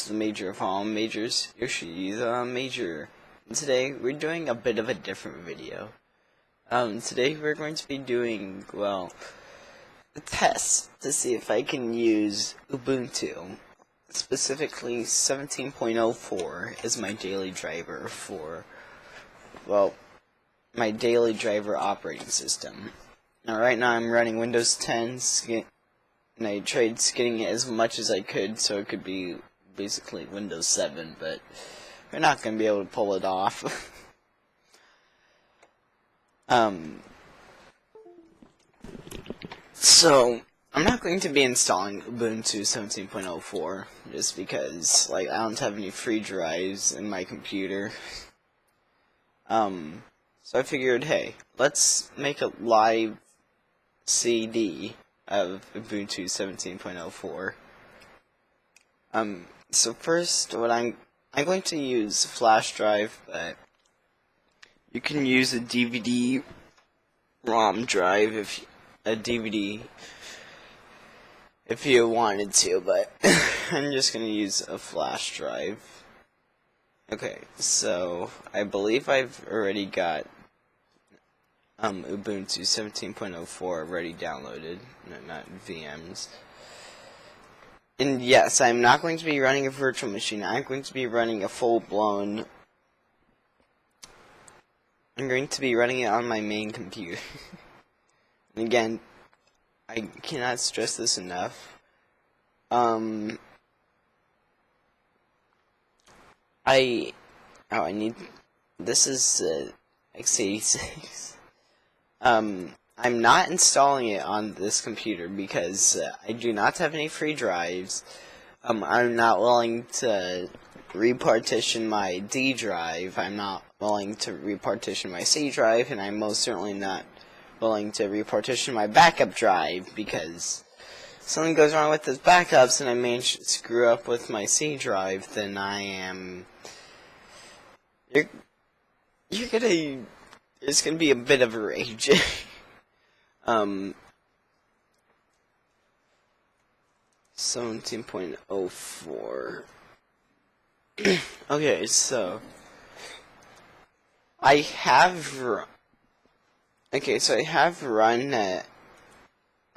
It's the major of all majors, yoshithemajor. And today we're doing a bit of a different video. Today we're going to be doing, well, a test to see if I can use Ubuntu, specifically 17.04 as my daily driver for, well, my daily driver operating system. Now right now I'm running Windows 10, and I tried getting it as much as I could so it could be basically Windows 7, but we're not going to be able to pull it off. So I'm not going to be installing Ubuntu 17.04 just because, like, I don't have any free drives in my computer. So I figured, hey, let's make a live CD of Ubuntu 17.04. So first, what I'm going to use a flash drive, but you can use a DVD-ROM drive if you wanted to, but I'm just gonna use a flash drive. Okay, so I believe I've already got Ubuntu 17.04 already downloaded, no, not VMs. And yes, I'm not going to be running a virtual machine. I'm going to be running a full-blown... I'm going to be running it on my main computer. And again, I cannot stress this enough. This is x86. I'm not installing it on this computer because I do not have any free drives. I'm not willing to repartition my D drive. I'm not willing to repartition my C drive, and I'm most certainly not willing to repartition my backup drive because if something goes wrong with those backups and I manage to screw up with my C drive, then it's gonna be a bit of a rage. 17.04. Okay, so I have run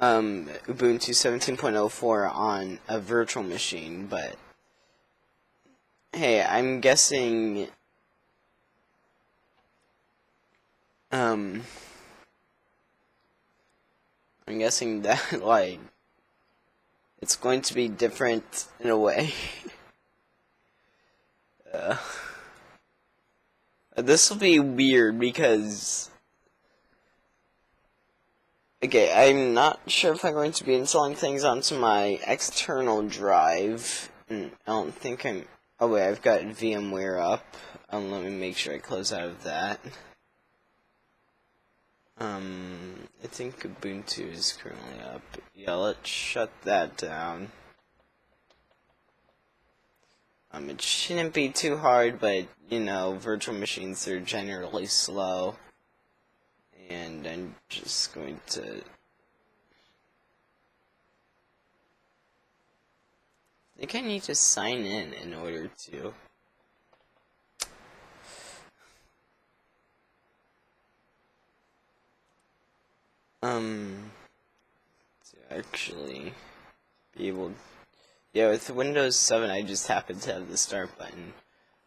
Ubuntu 17.04 on a virtual machine, but hey, I'm guessing that, like, it's going to be different in a way. This will be weird because, okay, I'm not sure if I'm going to be installing things onto my external drive, and I don't think oh wait, I've got VMware up. Let me make sure I close out of that. I think Ubuntu is currently up. Yeah, let's shut that down. It shouldn't be too hard, but, you know, virtual machines are generally slow. And I'm just going to... I think I need to sign in order to... to actually be able... Yeah, with Windows 7, I just happen to have the start button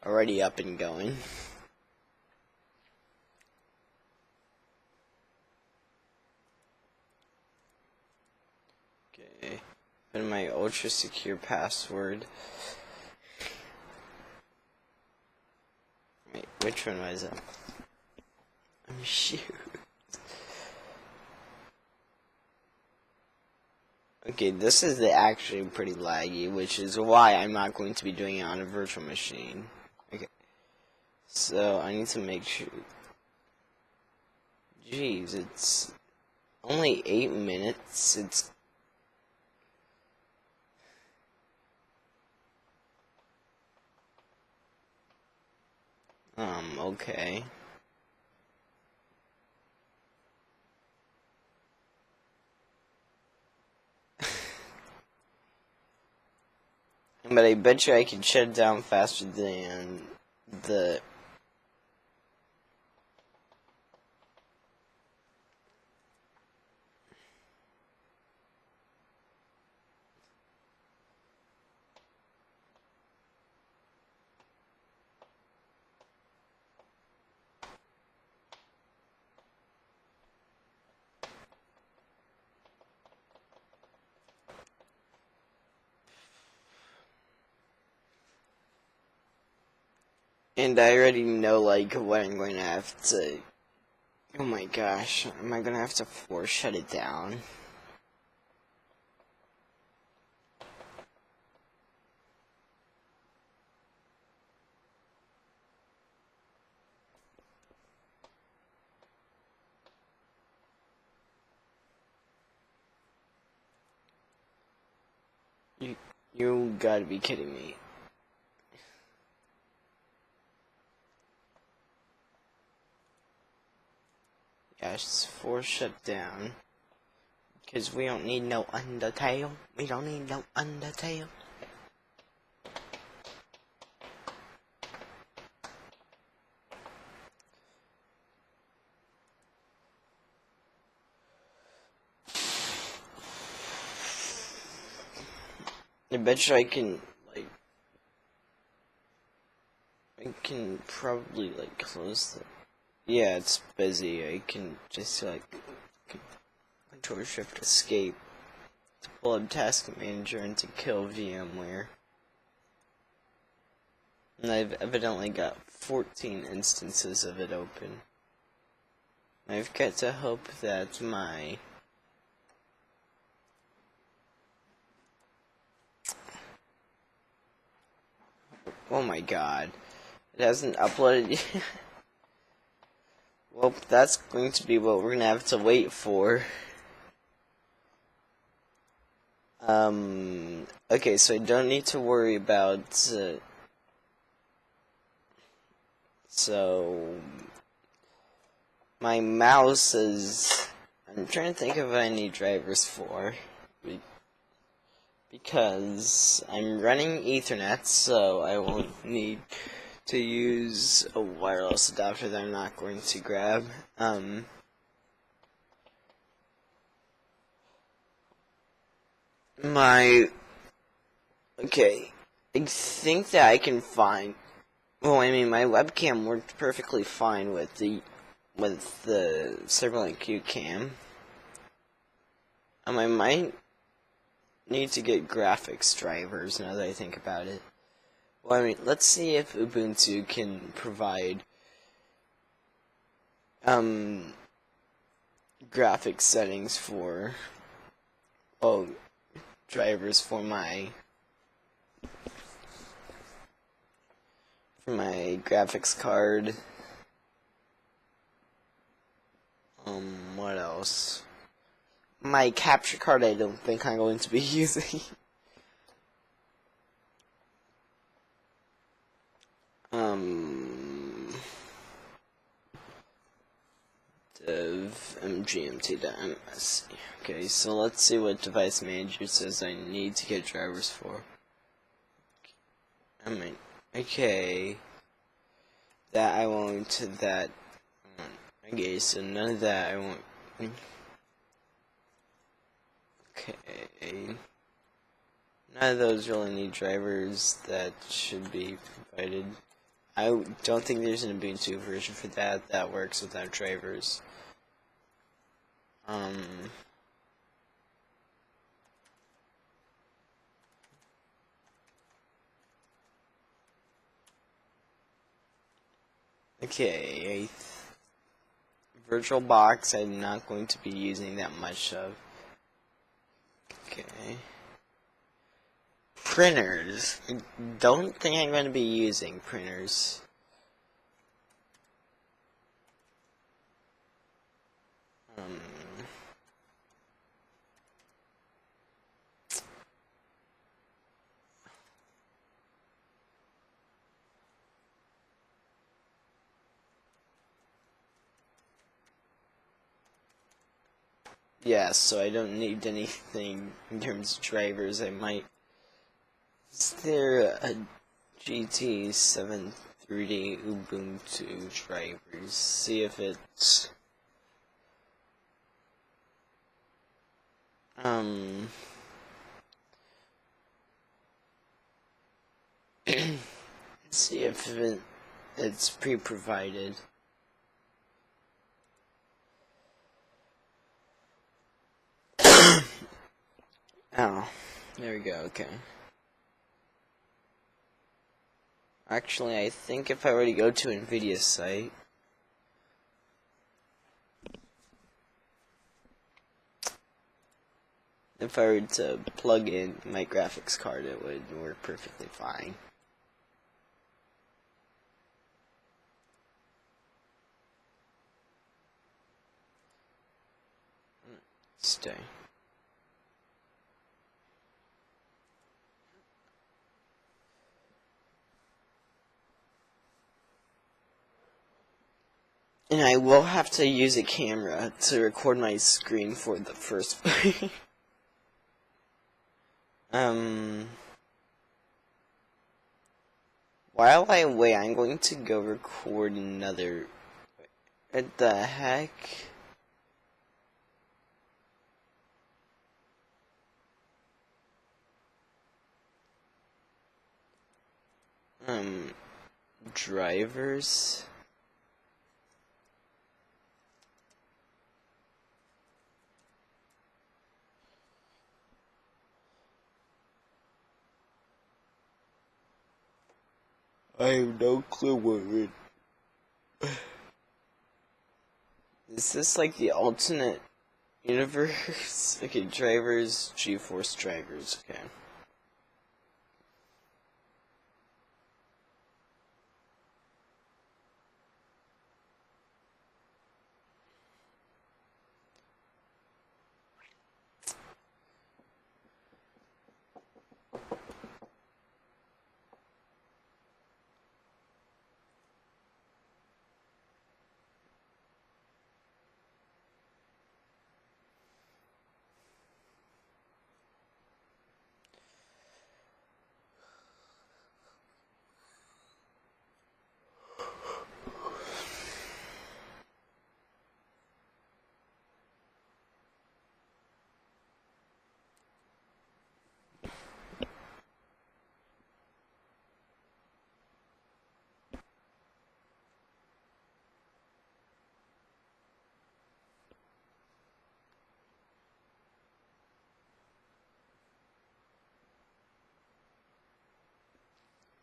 already up and going. Okay, put in my ultra secure password. Wait, which one was it? Shoot. Okay, this is actually pretty laggy, which is why I'm not going to be doing it on a virtual machine. Okay, so I need to make sure... Jeez, it's only 8 minutes. It's... okay. But I bet you I can shut it down faster than the... And I already know, like, what I'm going to have to... Oh my gosh, am I going to have to force shut it down? You gotta be kidding me. Gosh, it's force shut down. Because we don't need no Undertale. We don't need no Undertale. I bet you I can, like... I can probably, like, close the... Yeah, it's busy. I can just, like... Control Shift Escape to pull up Task Manager and to kill VMware. And I've evidently got 14 instances of it open. I've got to hope that my... Oh my god. It hasn't uploaded yet. Well, that's going to be what we're gonna have to wait for. Okay, so I don't need to worry about, so, my mouse is, I'm trying to think of what I need drivers for, because I'm running Ethernet, so I won't need to use a wireless adapter that I'm not going to grab. Okay, I think that I can find, well, I mean, my webcam worked perfectly fine with the Starlyte Q cam. I might need to get graphics drivers now that I think about it. Well, I mean, let's see if Ubuntu can provide graphics settings for, oh, drivers for my graphics card. What else? My capture card I don't think I'm going to be using. Dev mgmt.msc. Okay, so let's see what device manager says I need to get drivers for. I mean, okay. That I won't, that, okay, so none of that I won't. Okay. None of those really need drivers that should be provided. I don't think there's an Ubuntu version for that that works without drivers. Okay, VirtualBox I'm not going to be using that much of. Okay. Printers. I don't think I'm going to be using printers. Yeah, so I don't need anything in terms of drivers. I might Is there a GT7 3D Ubuntu drivers? See if it's see if it's pre-provided. Oh, there we go, okay. Actually, I think if I were to go to NVIDIA's site, if I were to plug in my graphics card, it would work perfectly fine. Stay. And I will have to use a camera to record my screen for the first play. While I wait, I'm going to go record another. What the heck? Drivers. I have no clue what it. Is this like the alternate universe? Okay, drivers, GeForce drivers, okay.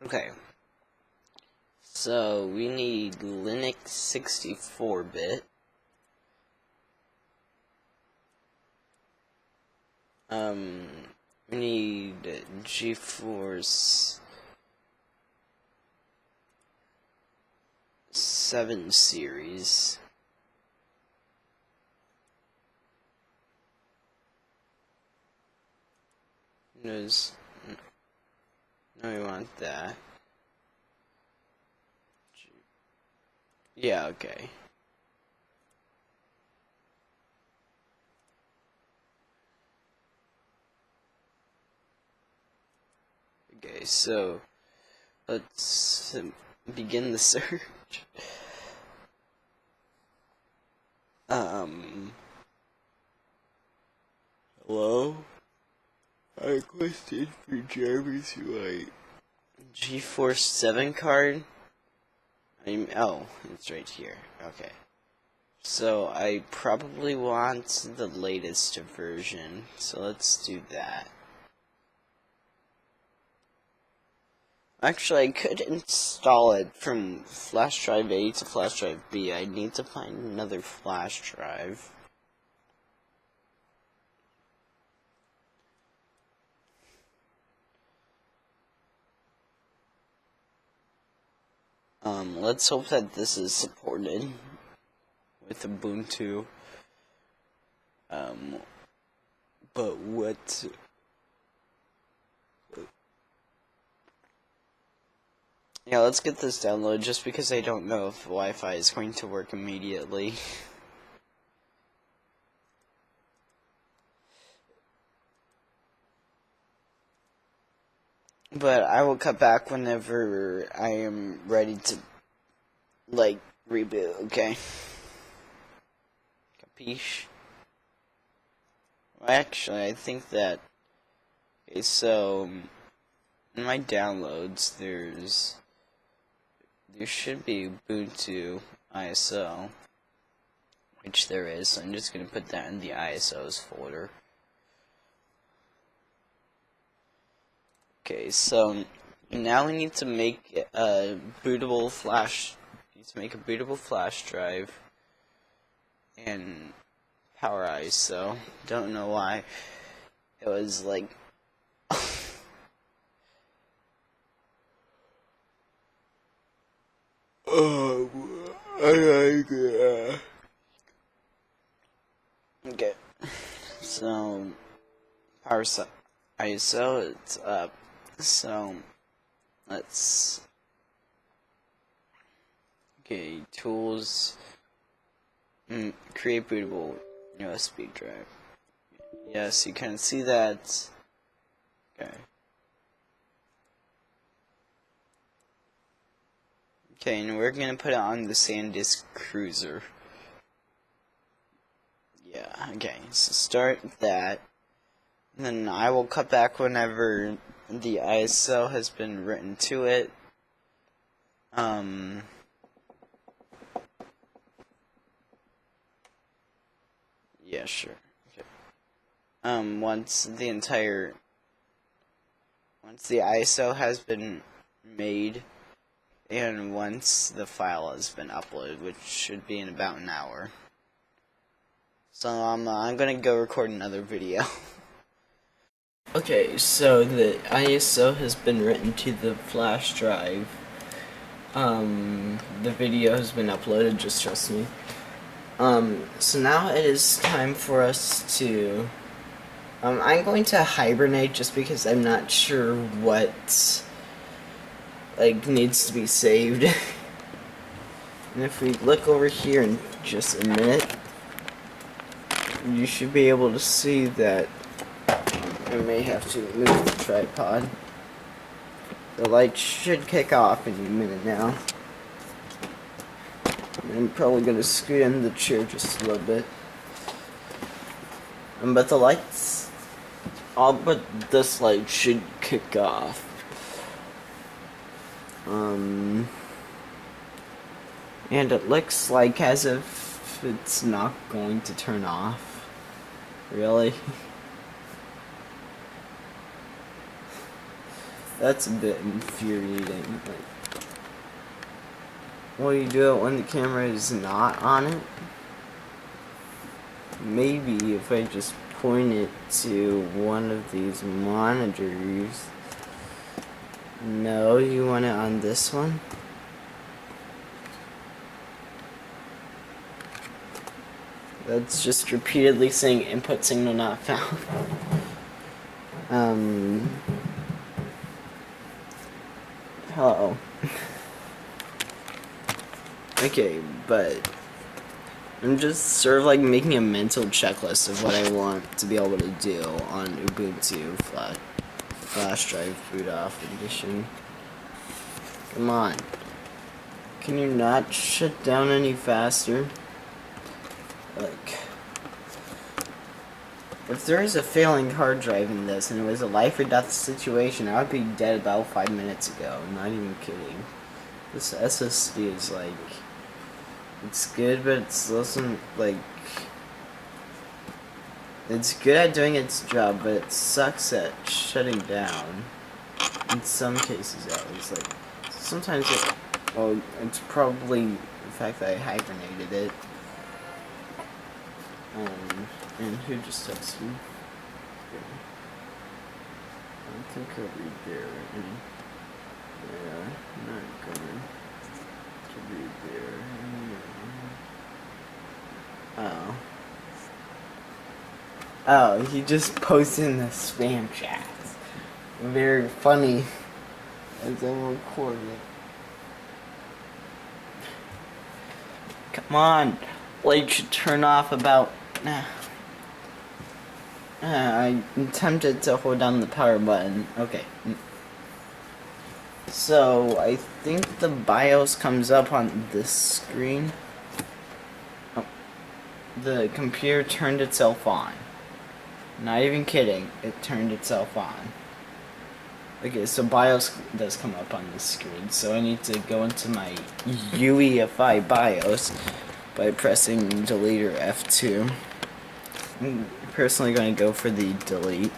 Okay. So we need Linux 64-bit. We need GeForce 7 series. No, we want that. Yeah, okay. Okay, so let's begin the search. Hello? I requested for drivers like GeForce 7 card. Oh, it's right here. Okay. So I probably want the latest version. So let's do that. Actually, I could install it from flash drive A to flash drive B. I need to find another flash drive. Let's hope that this is supported with Ubuntu. But what? Yeah, let's get this downloaded just because I don't know if Wi-Fi is going to work immediately. But I will cut back whenever I am ready to, like, reboot, okay? Capiche? Well, actually, I think that... Okay, so... in my downloads, there should be Ubuntu ISO. Which there is, so I'm just going to put that in the ISOs folder. Okay, so now we need to make a bootable flash. Make a bootable flash drive and power ISO. Don't know why it was like. Oh, I like it. Okay, so power ISO, it's up. So let's tools, create bootable USB drive. Yes, you can see that. Okay, and we're gonna put it on the SanDisk Cruiser. Yeah, okay, so start that. And then I will cut back whenever the ISO has been written to it. Yeah, sure. Okay. Once the ISO has been made, and once the file has been uploaded, which should be in about an hour. So I'm gonna go record another video. Okay, so the ISO has been written to the flash drive. The video has been uploaded, just trust me. So now it is time for us to... I'm going to hibernate just because I'm not sure what, like, needs to be saved. And if we look over here in just a minute, you should be able to see that I may have to move the tripod. The light should kick off any minute now. I'm probably going to scoot in the chair just a little bit. But the lights, all but this light should kick off. And it looks like as if it's not going to turn off. Really? That's a bit infuriating. Like, will you do it when the camera is not on it? Maybe if I just point it to one of these monitors. No, you want it on this one? That's just repeatedly saying input signal not found. Hello. Okay, but I'm just sort of like making a mental checklist of what I want to be able to do on Ubuntu flash drive boot off edition. Come on. Can you not shut down any faster? Like, if there is a failing hard drive in this and it was a life or death situation, I would be dead about 5 minutes ago. I'm not even kidding. This SSD is like, it's good, but it doesn't, like, it's good at doing its job, but it sucks at shutting down. In some cases, at least. Like, sometimes it, well, it's probably the fact that I hibernated it. And who just texted me? I think I'll read there. Yeah, I'm not going to read there. Oh, he just posted in the spam chat. Very funny as I'm recording it. Come on, light should turn off about. I'm tempted to hold down the power button. Okay. So I think the BIOS comes up on this screen. Oh, the computer turned itself on. Not even kidding, it turned itself on. Okay, so BIOS does come up on this screen, so I need to go into my UEFI BIOS by pressing delete or F2. I'm personally going to go for the delete.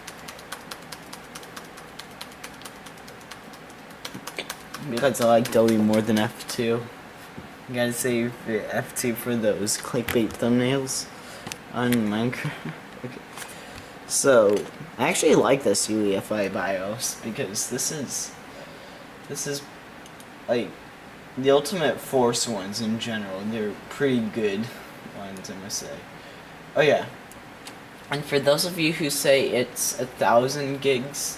Because I like delete more than F2. You gotta save F2 for those clickbait thumbnails on Minecraft. Okay. So, I actually like this UEFI BIOS because this is like the Ultimate Force ones in general. They're pretty good ones, I must say. Oh yeah. And for those of you who say it's 1,000 gigs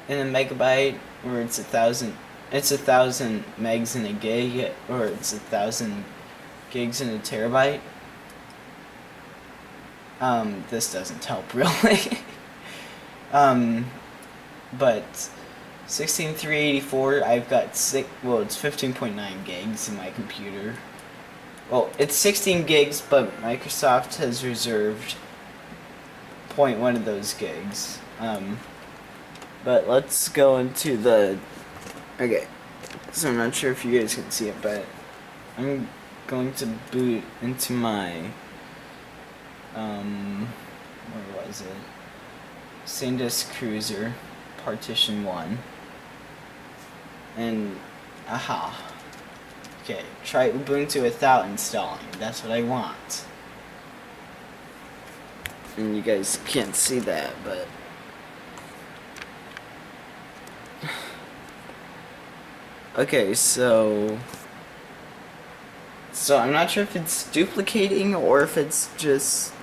in a megabyte, or it's 1,000 megs in a gig, or it's 1,000 gigs in a terabyte, this doesn't help really. But 16384, I've got it's 15.9 gigs in my computer. Well, it's 16 gigs, but Microsoft has reserved 0.1 of those gigs. But let's go into the... Okay, so I'm not sure if you guys can see it, but I'm going to boot into my... where was it? SanDisk Cruiser, Partition 1. And, aha. Okay, try Ubuntu without installing. That's what I want. And you guys can't see that, but... Okay, so I'm not sure if it's duplicating or if it's just...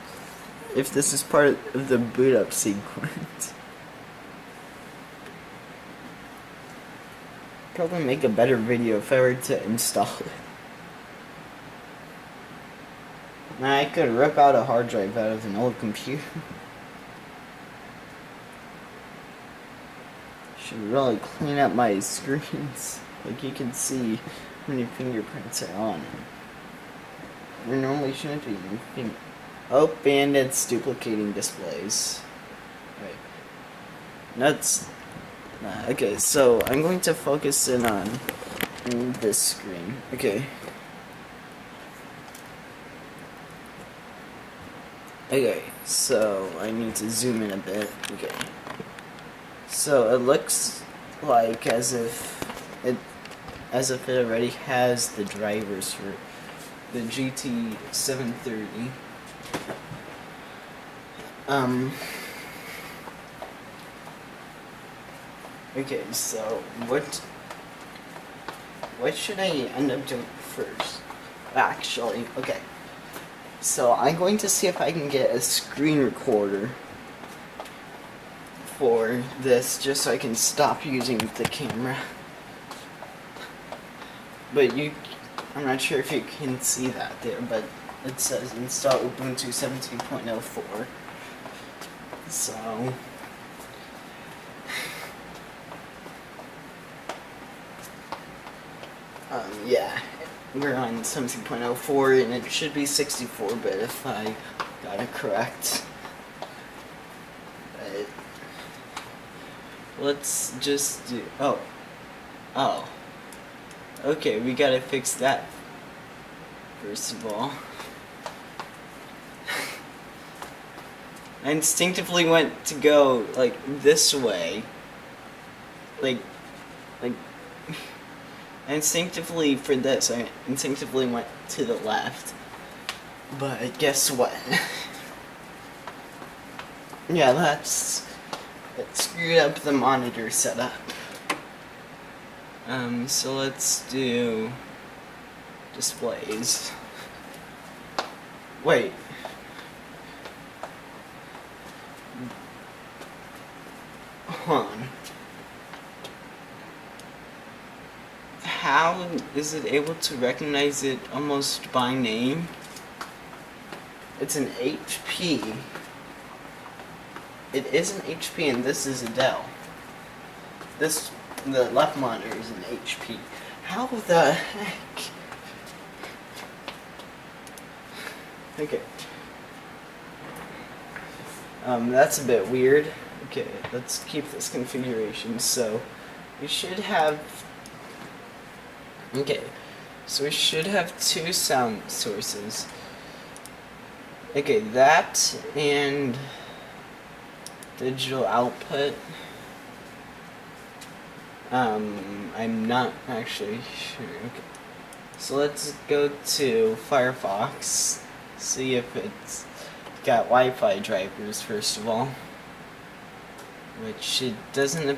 if this is part of the boot up sequence. Probably make a better video if I were to install it. Now I could rip out a hard drive out of an old computer. Should really clean up my screens. Like you can see how many fingerprints are on it. There normally shouldn't be any finger. Oh, and it's duplicating displays. Right. Nuts. Okay, so I'm going to focus in on this screen. Okay. Okay, so I need to zoom in a bit. Okay. So it looks like as if it already has the drivers for the GT730. Okay, so what should I end up doing first? Actually, okay. So I'm going to see if I can get a screen recorder for this, just so I can stop using the camera. But I'm not sure if you can see that there, but it says install Ubuntu 17.04. So yeah, we're on 17.04 and it should be 64-bit if I got it correct. But let's just do... Oh. Okay, we gotta fix that first of all. I instinctively went to go like this way. Like I instinctively went to the left. But guess what? Yeah, that screwed up the monitor setup. So let's do displays. Wait. Hold on. How is it able to recognize it almost by name? It's an HP. It is an HP and this is a Dell. This the left monitor is an HP. How the heck? Okay. That's a bit weird. Okay, let's keep this configuration. So we should have. Okay, so we should have two sound sources. Okay, that and digital output. I'm not actually sure. Okay. So let's go to Firefox, see if it's got Wi-Fi drivers first of all, which it doesn't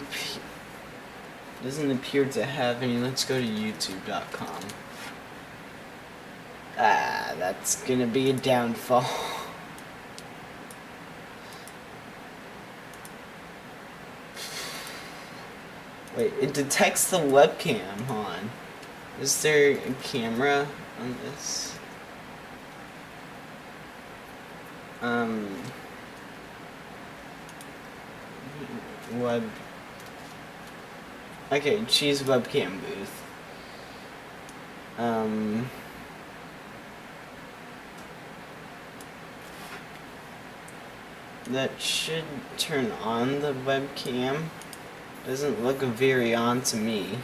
appear to have any. Let's go to youtube.com. Ah, that's gonna be a downfall. Wait, it detects the webcam. Hold on. Is there a camera on this? Web. Okay, choose webcam booth. That should turn on the webcam. Doesn't look very on to me.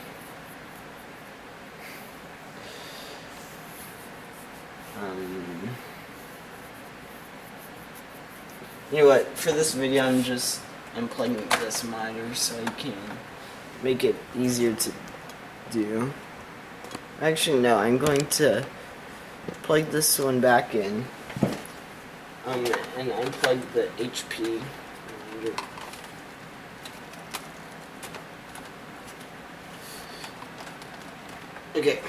You know what? For this video, I'm unplugging this monitor so I can make it easier to do. Actually, no. I'm going to plug this one back in. And unplug the HP. Okay.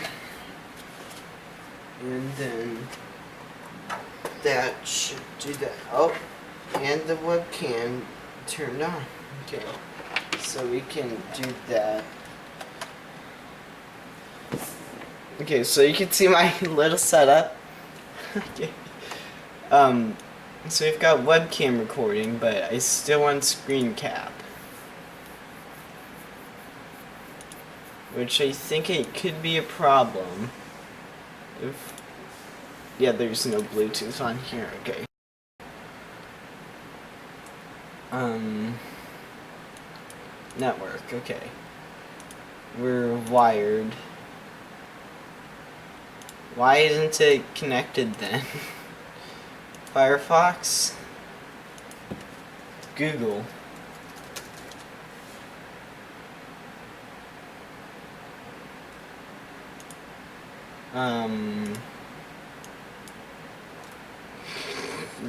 And then that should do that. Oh, and the webcam turned on. Okay. So we can do that. Okay, so you can see my little setup. Okay. So we've got webcam recording, but I still want screen cap. Which I think it could be a problem. Yeah, there's no Bluetooth on here, okay. Network, okay. We're wired. Why isn't it connected then? Firefox? Google.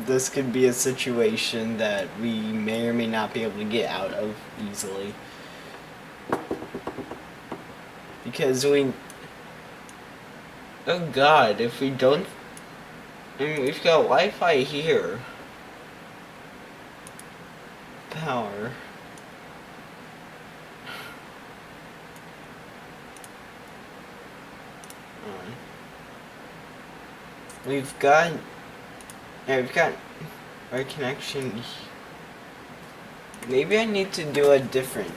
This could be a situation that we may or may not be able to get out of easily. Because oh god, if we don't, I mean, we've got Wi-Fi here. Power. We've got our connection. Maybe I need to do a different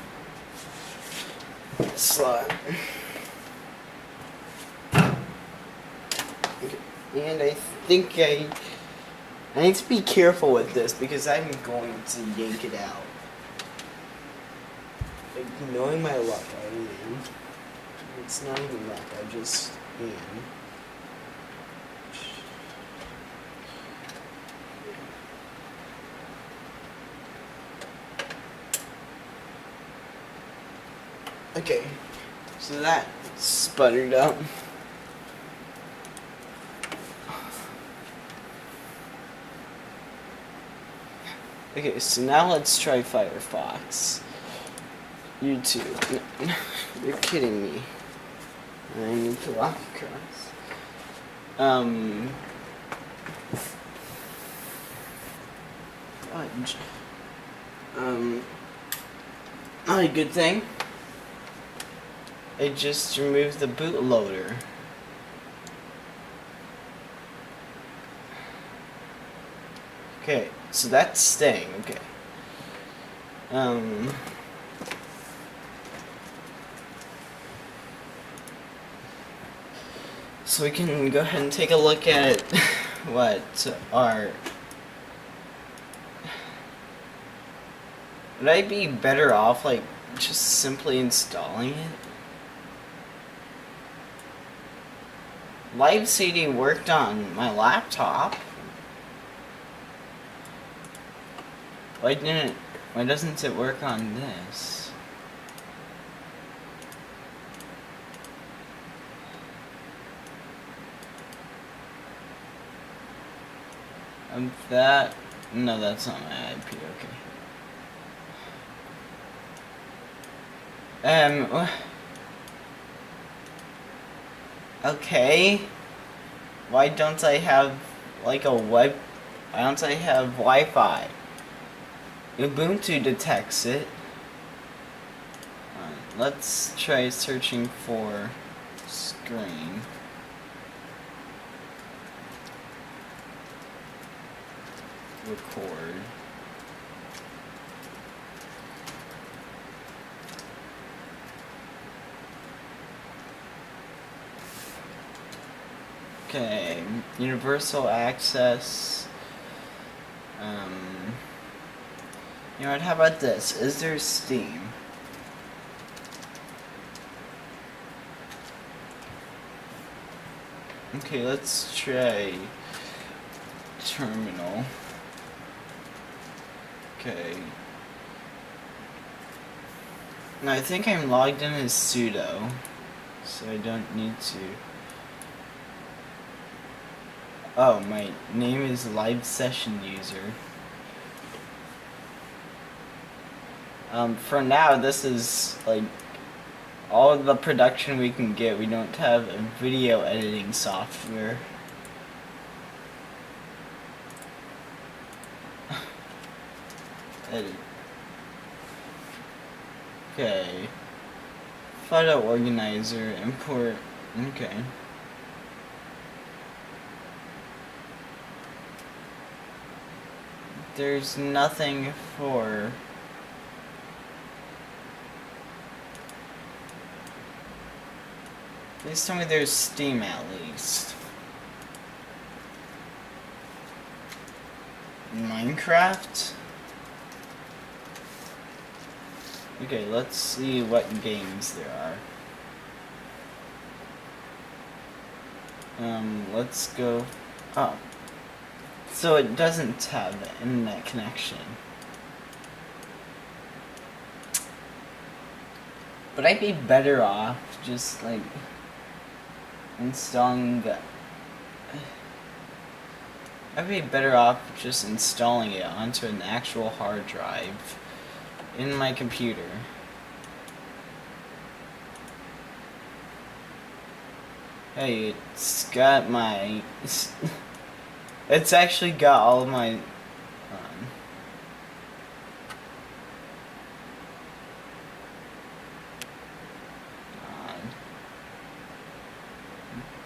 slot. And I think I need to be careful with this because I'm going to yank it out. Like, knowing my luck, I mean, it's not even luck, I just am. Okay, so that sputtered up. Okay, so now let's try Firefox. YouTube. No, you're kidding me. I need to walk across. Fudge. Not a good thing. I just removed the bootloader. Okay, so that's staying, okay. So we can go ahead and take a look at what our... Would I be better off, like, just simply installing it? Live CD worked on my laptop. Why doesn't it work on this? No, that's not my IP, okay. Okay. Why don't I have, like, why don't I have Wi-Fi? Ubuntu detects it. Let's try searching for screen. Record. Okay, universal access. You know what, how about this? Is there Steam? Okay, let's try terminal. Okay. Now I think I'm logged in as sudo, so I don't need to. Oh, my name is live session user. For now, this is like all of the production we can get. We don't have a video editing software. Edit. Okay. Photo organizer, import. Okay. There's nothing for... Please tell me there's Steam at least. Minecraft? Okay, let's see what games there are. Let's go... Oh. So it doesn't have an internet connection. But I'd be better off just, like, installing the... I'd be better off just installing it onto an actual hard drive in my computer. Hey, it's got my... It's actually got all of my...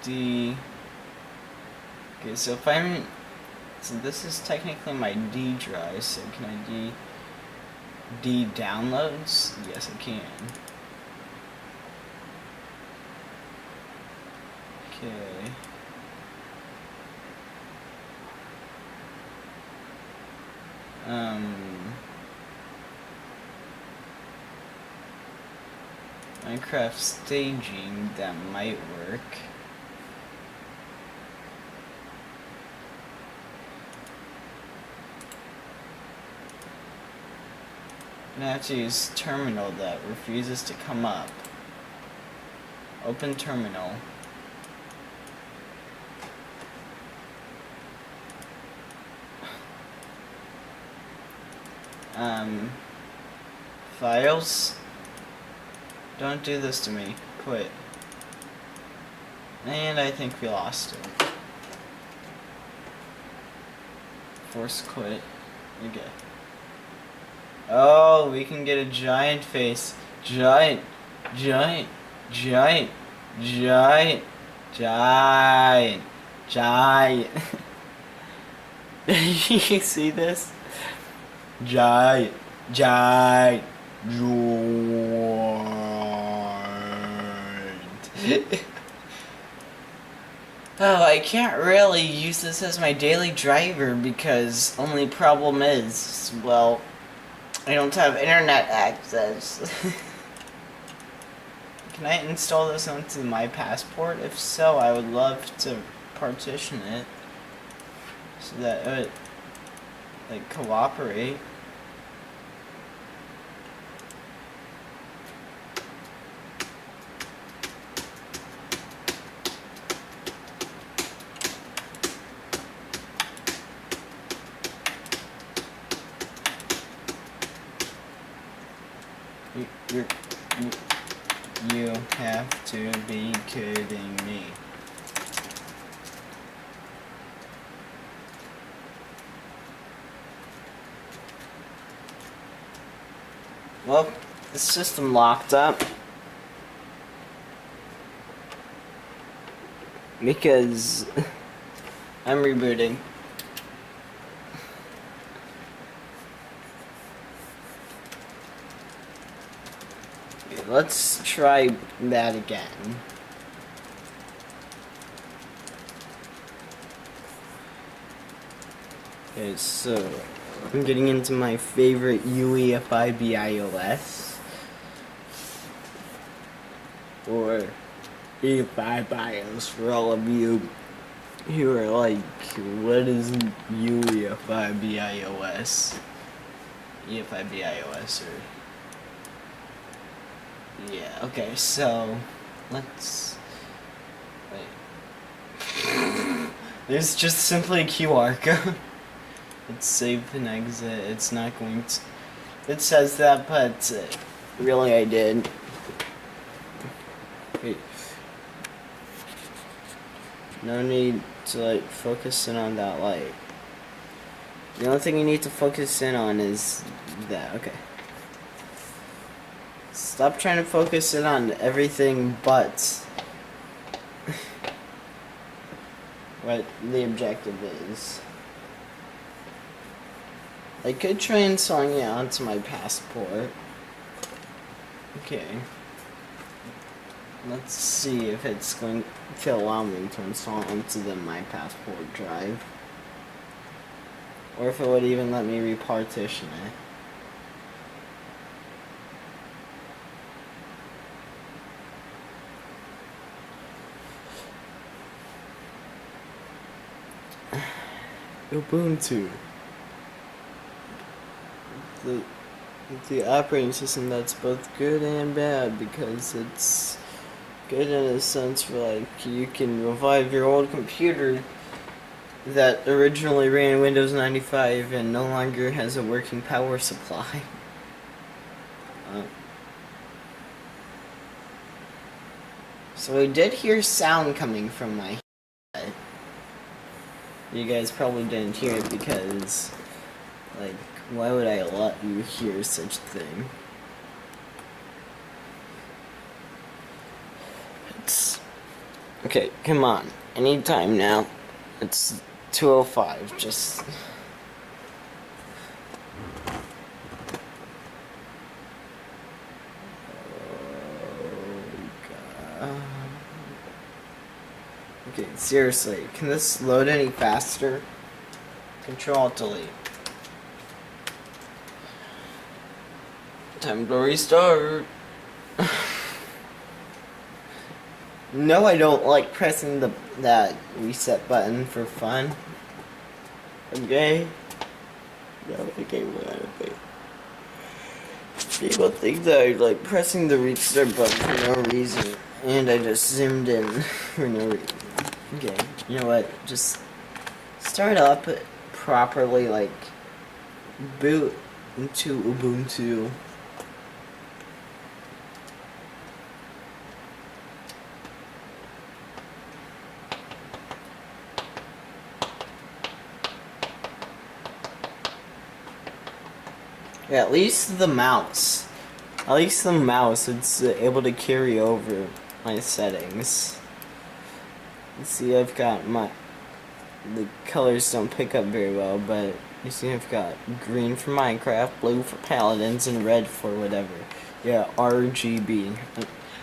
D... Okay, so if I'm... So this is technically my D drive, so can I D downloads? Yes, I can. Okay. Minecraft staging, that might work. I'm gonna have to use terminal that refuses to come up. Open terminal. Files? Don't do this to me. Quit. And I think we lost it. Force quit. Okay. Oh, we can get a giant face. Giant. You see this? Giant. Oh, I can't really use this as my daily driver because only problem is, well, I don't have internet access. Can I install this onto my passport? If so, I would love to partition it so that it would, like, cooperate. You have to be kidding me. Well, the system locked up because I'm rebooting. Let's try that again. Okay, so I'm getting into my favorite UEFI BIOS or EFI BIOS for all of you who are like, what is UEFI BIOS? EFI BIOS or yeah, okay, so let's wait. There's just simply a QR code. It's save and exit. It's not going to. It says that, but really I did. Wait. No need to like focus in on that light. The only thing you need to focus in on is that. Okay. Stop trying to focus in on everything but what the objective is. I could try installing it onto my passport. Okay. Let's see if it's going to allow me to install it onto my passport drive. Or if it would even let me repartition it. Ubuntu. The operating system that's both good and bad because it's good in a sense where like you can revive your old computer that originally ran Windows 95 and no longer has a working power supply. So I did hear sound coming from my head. You guys probably didn't hear it because, like, why would I let you hear such a thing? It's okay, come on. Anytime now. It's 2:05, just okay, seriously, can this load any faster? Control-Alt-Delete. Time to restart. No, I don't like pressing that reset button for fun. Okay? No, okay, whatever. People think that I like pressing the restart button for no reason, and I just zoomed in for no reason. Okay, you know what? Just start up properly, like boot into Ubuntu. Yeah, at least the mouse. At least the mouse, it's able to carry over my settings. You see, I've got the colors don't pick up very well, but you see I've got green for Minecraft, blue for Paladins, and red for whatever. Yeah, RGB.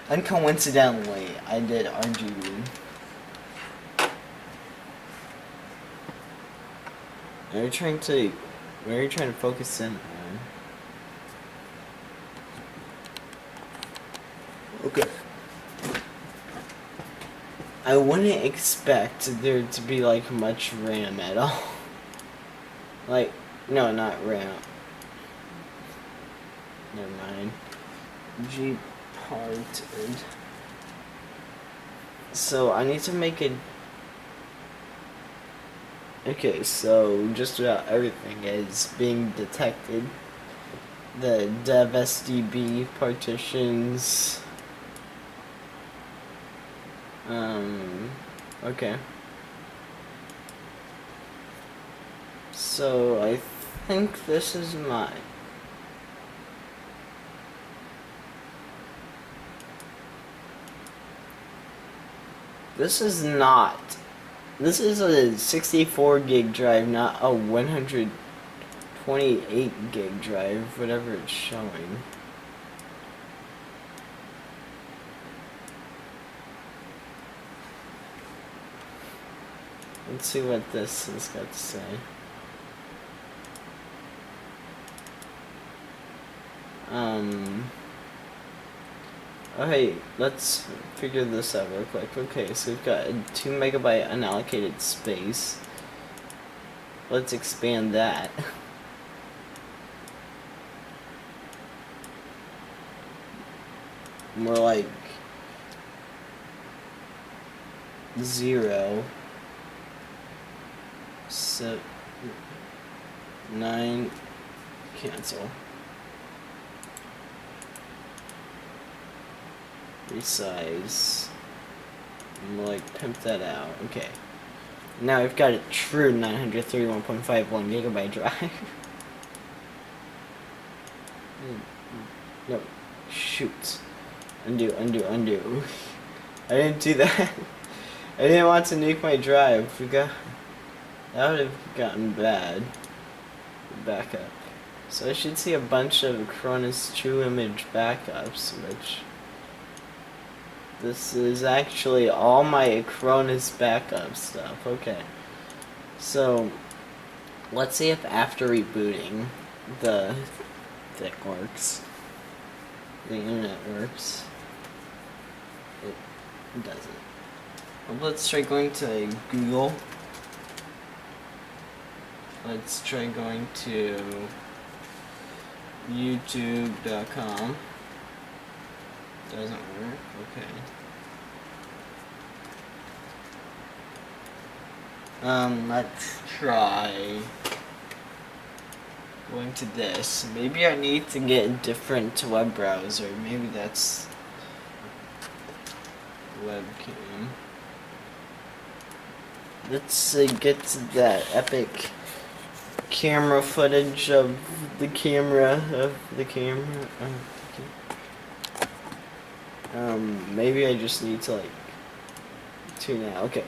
And coincidentally, I did RGB. Are you trying to, where are you trying to focus in on? Okay. I wouldn't expect there to be like much RAM at all. Like, no, not RAM. Never mind. G parted. So I need to make it. Okay, so just about everything is being detected. The dev SDB partitions. Okay. So I think this is mine. This is not. This is a 64 gig drive, not a 128 gig drive, whatever it's showing. Let's see what this has got to say. Okay, let's figure this out real quick. Okay, so we've got a 2 megabyte unallocated space. Let's expand that. More like 0, 7, 9, cancel. Resize. And like pimp that out. Okay. Now we've got a true 931.51 gigabyte drive. No. Shoot. Undo. I didn't do that. I didn't want to nuke my drive. That would have gotten bad. Backup. So I should see a bunch of Acronis True Image backups, which this is actually all my Acronis backup stuff. Okay. So let's see if after rebooting the thing works. The internet works. It doesn't. Well, let's try going to Google. Let's try going to youtube.com. Doesn't work. Okay. Let's try going to this. Maybe I need to get a different web browser. Maybe that's webcam. Let's get to that epic camera footage of the camera. Maybe I just need to like tune out. Okay.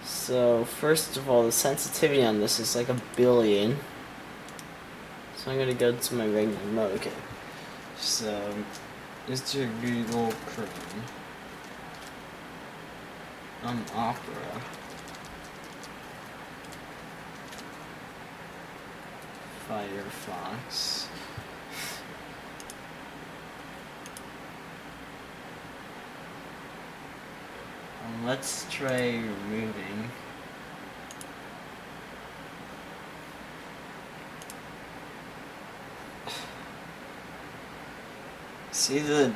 So first of all, the sensitivity on this is like 1,000,000,000. So I'm gonna go to my regular mode. Okay. So it's your Google Chrome. Opera. Firefox. Let's try removing. See the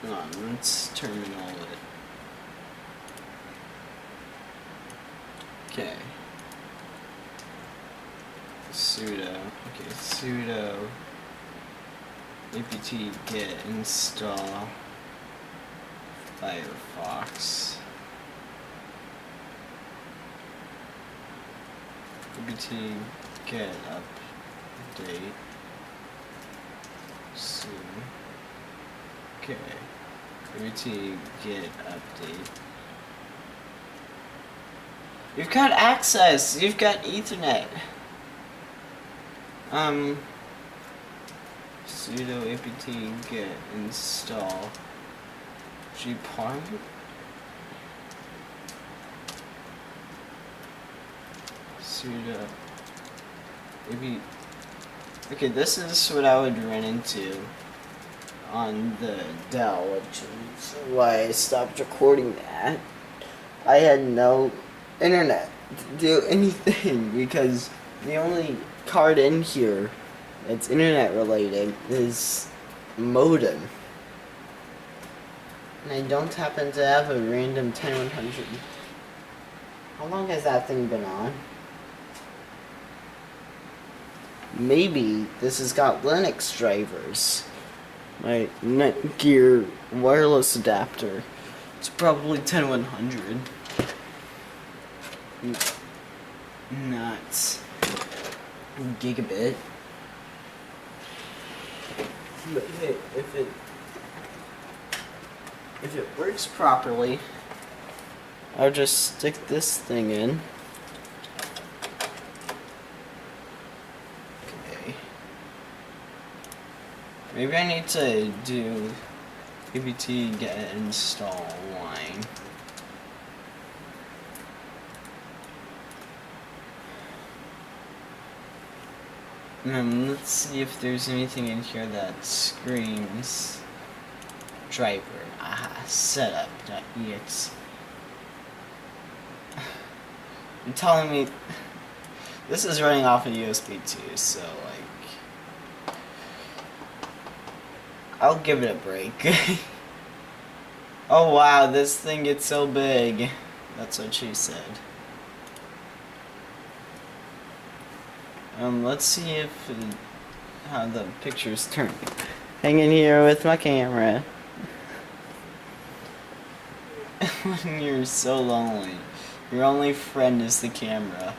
let's terminal it. Okay. Sudo apt get install Firefox. Apt get update. Okay. Apt get update. You've got access. You've got Ethernet. Sudo apt get install part. Sudo. Maybe. Okay, this is what I would run into on the Dell, which is why I stopped recording that. I had no internet to do anything because the only card in here that's internet related is modem. And I don't happen to have a random 10100. How long has that thing been on? Maybe this has got Linux drivers. My Netgear wireless adapter. It's probably 10100. Not gigabit. But hey, if it works properly, I'll just stick this thing in. Okay. Maybe I need to do apt get install line. Let's see if there's anything in here that screams driver. Aha, setup.exe. You're telling me this is running off of USB 2, so like I'll give it a break. Oh wow, this thing gets so big. That's what she said. Let's see if how the pictures turn. Hanging here with my camera. When you're so lonely, your only friend is the camera.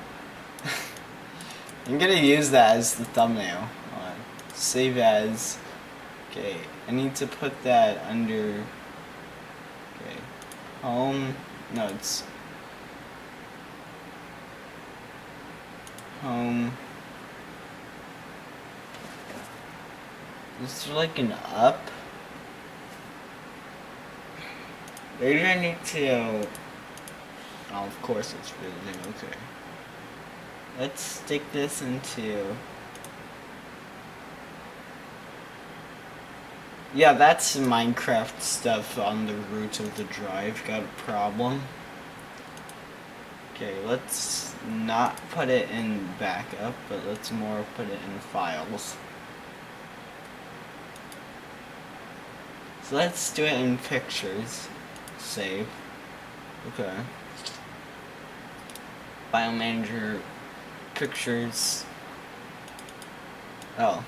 I'm gonna use that as the thumbnail. Save as. Okay, I need to put that under. Okay, home. No, it's home. Is there like an up? Maybe I need to. Oh, of course it's building. Okay. Let's stick this into. Yeah, that's Minecraft stuff on the root of the drive. Got a problem. Okay, let's not put it in backup, but let's more put it in files. So let's do it in pictures. Save. Okay. File manager, pictures. Oh.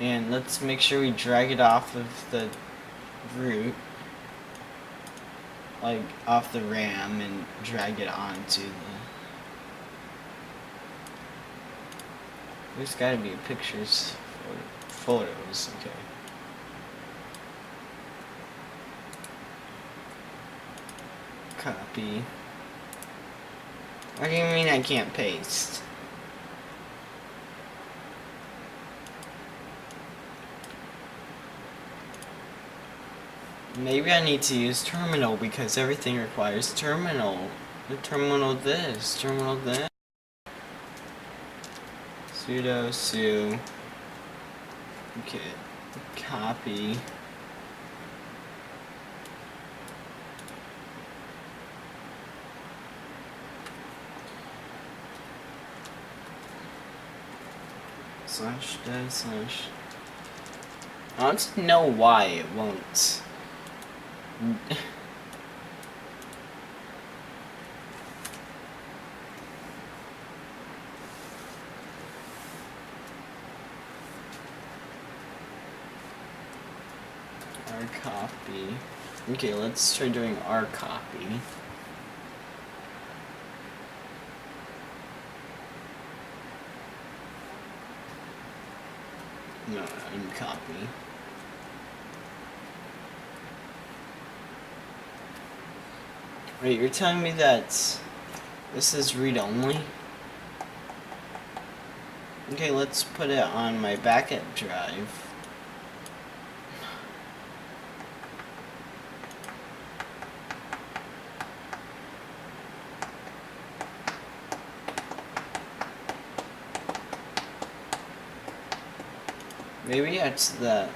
And let's make sure we drag it off of the root. Like off the RAM and drag it onto the. There's gotta be pictures for photos, okay. Copy. What do you mean I can't paste? Maybe I need to use terminal because everything requires terminal. Terminal this, terminal that. Sudo su. Okay. Copy. Slash dev slash. I want to know why it won't. R copy. Okay, let's try doing R copy. No, uncopy. Wait, you're telling me that this is read-only? Okay, let's put it on my backup drive. Maybe it's the...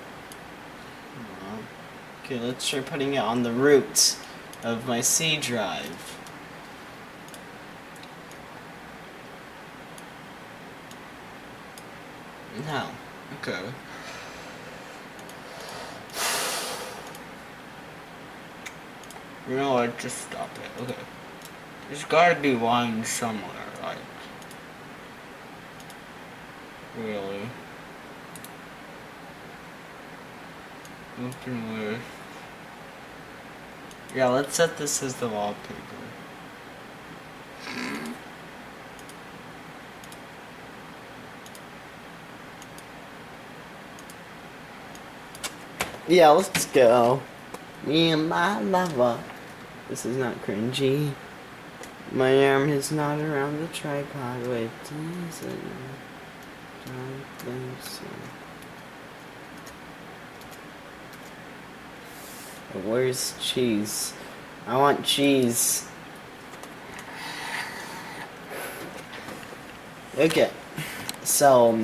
Okay, let's try putting it on the root of my C drive. No. Okay. You know what? Just stop it. Okay. There's gotta be one somewhere, like... Really? Open with... Yeah, let's set this as the wallpaper. Yeah, let's go. Me and my lover. This is not cringy. My arm is not around the tripod. Wait, is it? Don't think so. Where's cheese? I want cheese. Okay, so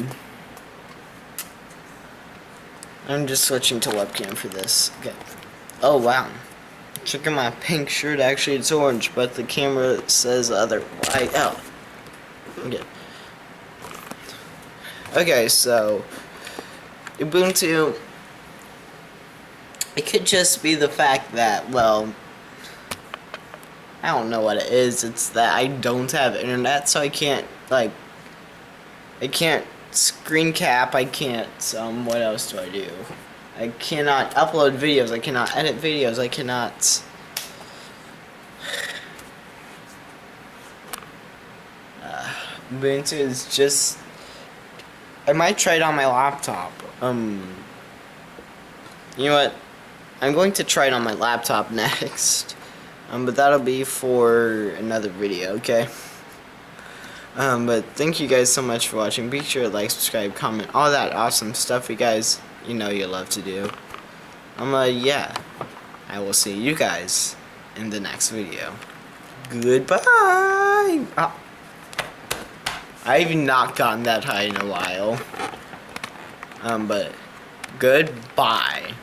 I'm just switching to webcam for this. Okay. Oh wow. Check out my pink shirt. Actually, it's orange, but the camera says otherwise. Oh. Okay. Okay, so Ubuntu. It could just be the fact that, well, I don't know what it is. It's that I don't have internet, so I can't, like, I can't screen cap. I can't, what else do I do? I cannot upload videos. I cannot edit videos. I cannot... Ubuntu is just... I might try it on my laptop. You know what? I'm going to try it on my laptop next. But that'll be for another video, okay? But thank you guys so much for watching. Be sure to like, subscribe, comment, all that awesome stuff you guys, you know you love to do. Yeah. I will see you guys in the next video. Goodbye! Oh. I've not gotten that high in a while. But goodbye.